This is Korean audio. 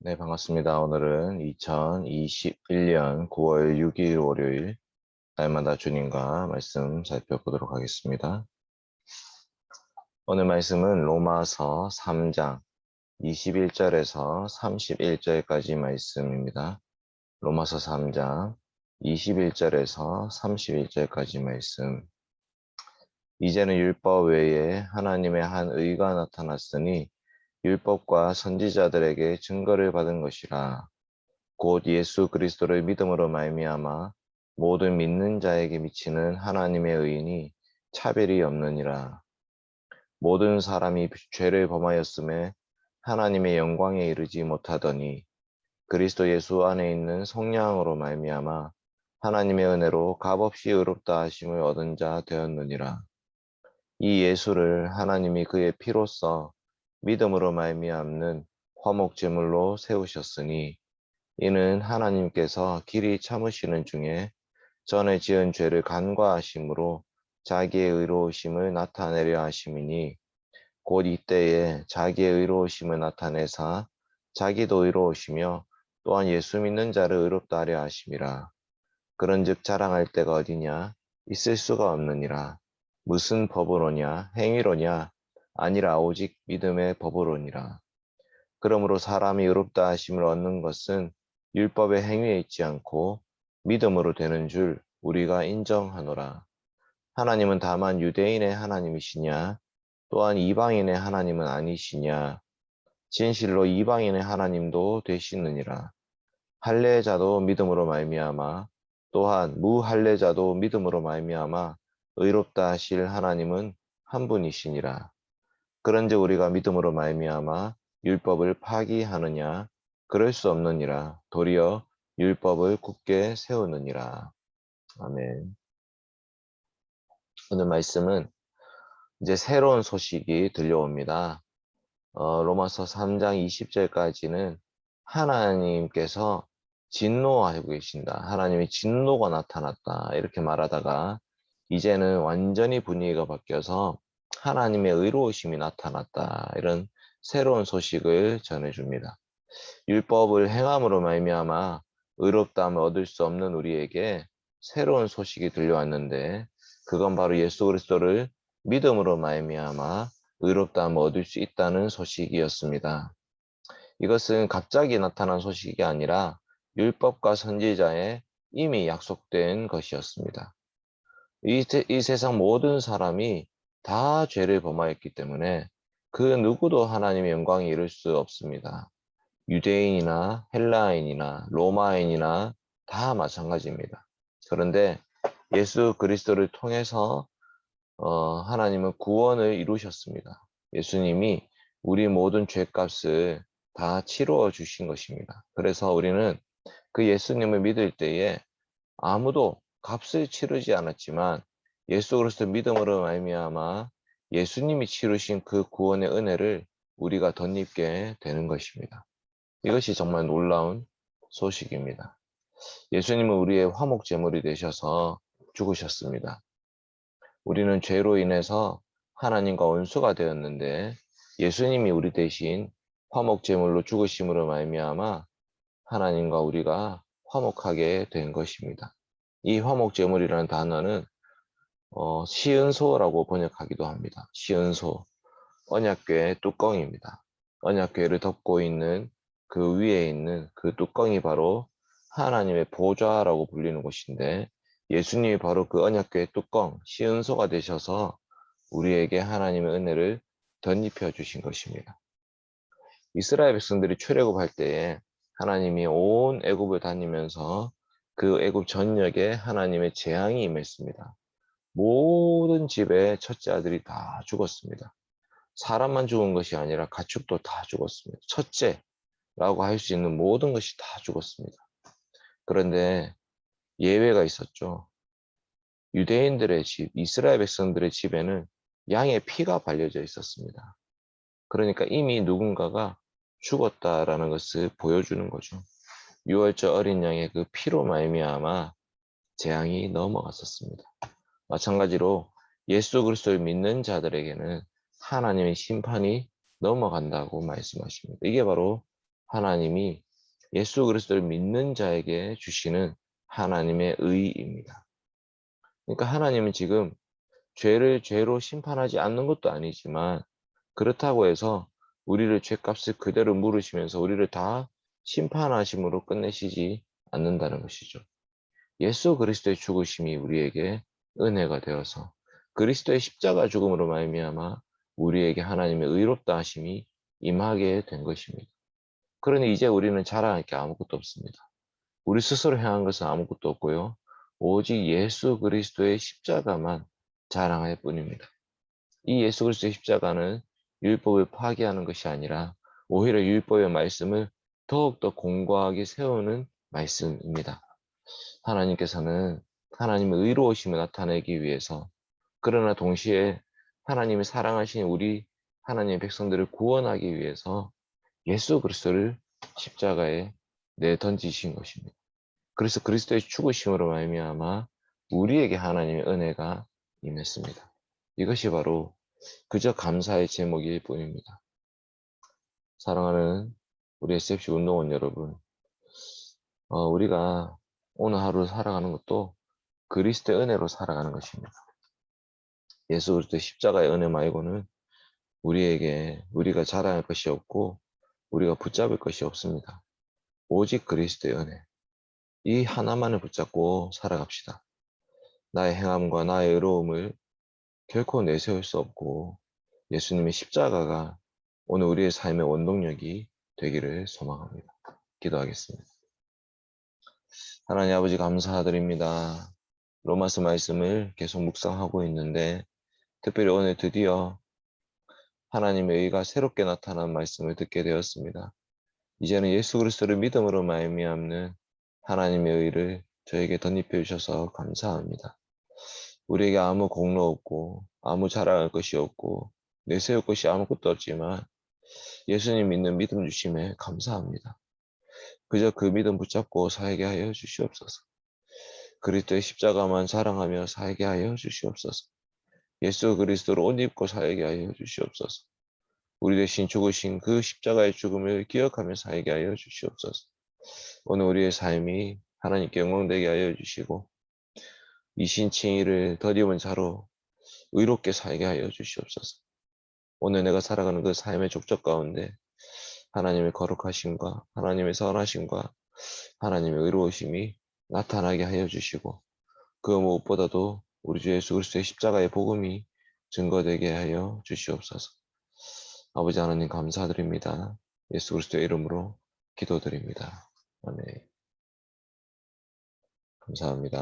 네, 반갑습니다. 오늘은 2021년 9월 6일 월요일, 날마다 주님과 말씀 살펴보도록 하겠습니다. 오늘 말씀은 로마서 3장 21절에서 31절까지 말씀입니다. 로마서 3장 21절에서 31절까지 말씀. 이제는 율법 외에 하나님의 한 의가 나타났으니 율법과 선지자들에게 증거를 받은 것이라. 곧 예수 그리스도를 믿음으로 말미암아 모든 믿는 자에게 미치는 하나님의 의인이 차별이 없느니라. 모든 사람이 죄를 범하였음에 하나님의 영광에 이르지 못하더니 그리스도 예수 안에 있는 성령으로 말미암아 하나님의 은혜로 값없이 의롭다 하심을 얻은 자 되었느니라. 이 예수를 하나님이 그의 피로써 믿음으로 말미암는 화목 제물로 세우셨으니 이는 하나님께서 길이 참으시는 중에 전에 지은 죄를 간과하심으로 자기의 의로우심을 나타내려 하심이니 곧 이때에 자기의 의로우심을 나타내사 자기도 의로우시며 또한 예수 믿는 자를 의롭다 하려 하심이라. 그런즉 자랑할 데가 어디냐? 있을 수가 없느니라. 무슨 법으로냐? 행위로냐? 아니라 오직 믿음의 법으로니라. 그러므로 사람이 의롭다 하심을 얻는 것은 율법의 행위에 있지 않고 믿음으로 되는 줄 우리가 인정하노라. 하나님은 다만 유대인의 하나님이시냐? 또한 이방인의 하나님은 아니시냐? 진실로 이방인의 하나님도 되시느니라. 할례자도 믿음으로 말미암아 또한 무할례자도 믿음으로 말미암아 의롭다 하실 하나님은 한 분이시니라. 그런즉 우리가 믿음으로 말미암아 율법을 파기하느냐? 그럴 수 없느니라. 도리어 율법을 굳게 세우느니라. 아멘. 오늘 말씀은 이제 새로운 소식이 들려옵니다. 로마서 3장 20절까지는 하나님께서 진노하고 계신다. 하나님의 진노가 나타났다. 이렇게 말하다가 이제는 완전히 분위기가 바뀌어서 하나님의 의로우심이 나타났다. 이런 새로운 소식을 전해줍니다. 율법을 행함으로 말미암아 의롭다함을 얻을 수 없는 우리에게 새로운 소식이 들려왔는데 그건 바로 예수 그리스도를 믿음으로 말미암아 의롭다함을 얻을 수 있다는 소식이었습니다. 이것은 갑자기 나타난 소식이 아니라 율법과 선지자에 이미 약속된 것이었습니다. 이 세상 모든 사람이 다 죄를 범하였기 때문에 그 누구도 하나님의 영광에 이를 수 없습니다. 유대인이나 헬라인이나 로마인이나 다 마찬가지입니다. 그런데 예수 그리스도를 통해서 하나님은 구원을 이루셨습니다. 예수님이 우리 모든 죄값을 다 치루어 주신 것입니다. 그래서 우리는 그 예수님을 믿을 때에 아무도 값을 치르지 않았지만 예수 그리스도 믿음으로 말미암아 예수님이 치르신 그 구원의 은혜를 우리가 덧입게 되는 것입니다. 이것이 정말 놀라운 소식입니다. 예수님은 우리의 화목 제물이 되셔서 죽으셨습니다. 우리는 죄로 인해서 하나님과 원수가 되었는데 예수님이 우리 대신 화목 제물로 죽으심으로 말미암아 하나님과 우리가 화목하게 된 것입니다. 이 화목 제물이라는 단어는 시은소라고 번역하기도 합니다. 시은소, 언약궤의 뚜껑입니다. 언약궤를 덮고 있는 그 위에 있는 그 뚜껑이 바로 하나님의 보좌라고 불리는 곳인데 예수님이 바로 그 언약궤의 뚜껑, 시은소가 되셔서 우리에게 하나님의 은혜를 덧입혀 주신 것입니다. 이스라엘 백성들이 출애굽할 때에 하나님이 온 애굽을 다니면서 그 애굽 전역에 하나님의 재앙이 임했습니다. 모든 집의 첫째 아들이 다 죽었습니다. 사람만 죽은 것이 아니라 가축도 다 죽었습니다. 첫째라고 할 수 있는 모든 것이 다 죽었습니다. 그런데 예외가 있었죠. 유대인들의 집, 이스라엘 백성들의 집에는 양의 피가 발려져 있었습니다. 그러니까 이미 누군가가 죽었다라는 것을 보여주는 거죠. 6월절 어린 양의 그 피로 말미암아 재앙이 넘어갔었습니다. 마찬가지로 예수 그리스도를 믿는 자들에게는 하나님의 심판이 넘어간다고 말씀하십니다. 이게 바로 하나님이 예수 그리스도를 믿는 자에게 주시는 하나님의 의입니다. 그러니까 하나님은 지금 죄를 죄로 심판하지 않는 것도 아니지만, 그렇다고 해서 우리를 죄값을 그대로 물으시면서 우리를 다 심판하심으로 끝내시지 않는다는 것이죠. 예수 그리스도의 죽으심이 우리에게 은혜가 되어서 그리스도의 십자가 죽음으로 말미암아 우리에게 하나님의 의롭다 하심이 임하게 된 것입니다. 그러니 이제 우리는 자랑할 게 아무것도 없습니다. 우리 스스로 행한 것은 아무것도 없고요. 오직 예수 그리스도의 십자가만 자랑할 뿐입니다. 이 예수 그리스도의 십자가는 율법을 파기하는 것이 아니라 오히려 율법의 말씀을 더욱더 공고하게 세우는 말씀입니다. 하나님께서는 하나님의 의로우심을 나타내기 위해서, 그러나 동시에 하나님이 사랑하신 우리 하나님의 백성들을 구원하기 위해서 예수 그리스도를 십자가에 내던지신 것입니다. 그래서 그리스도의 죽으심으로 말미암아 우리에게 하나님의 은혜가 임했습니다. 이것이 바로 그저 감사의 제목일 뿐입니다. 사랑하는 우리 SFC 운동원 여러분, 우리가 오늘 하루 살아가는 것도 그리스도의 은혜로 살아가는 것입니다. 예수 그리스도의 십자가의 은혜 말고는 우리가 자랑할 것이 없고 우리가 붙잡을 것이 없습니다. 오직 그리스도의 은혜, 이 하나만을 붙잡고 살아갑시다. 나의 행함과 나의 의로움을 결코 내세울 수 없고 예수님의 십자가가 오늘 우리의 삶의 원동력이 되기를 소망합니다. 기도하겠습니다. 하나님 아버지, 감사드립니다. 로마서 말씀을 계속 묵상하고 있는데, 특별히 오늘 드디어 하나님의 의가 새롭게 나타난 말씀을 듣게 되었습니다. 이제는 예수 그리스도를 믿음으로 말미암는 하나님의 의를 저에게 덧입혀 주셔서 감사합니다. 우리에게 아무 공로 없고 아무 자랑할 것이 없고 내세울 것이 아무것도 없지만 예수님 믿는 믿음 주심에 감사합니다. 그저 그 믿음 붙잡고 살게 하여 주시옵소서. 그리스도의 십자가만 자랑하며 살게 하여 주시옵소서. 예수 그리스도로 옷 입고 살게 하여 주시옵소서. 우리 대신 죽으신 그 십자가의 죽음을 기억하며 살게 하여 주시옵소서. 오늘 우리의 삶이 하나님께 영광되게 하여 주시고 이신칭의를 덧입은 자로 의롭게 살게 하여 주시옵소서. 오늘 내가 살아가는 그 삶의 족적 가운데 하나님의 거룩하심과 하나님의 선하심과 하나님의 의로우심이 나타나게 하여 주시고, 그 무엇보다도 우리 주 예수 그리스도의 십자가의 복음이 증거되게 하여 주시옵소서. 아버지 하나님, 감사드립니다. 예수 그리스도의 이름으로 기도드립니다. 아멘. 감사합니다.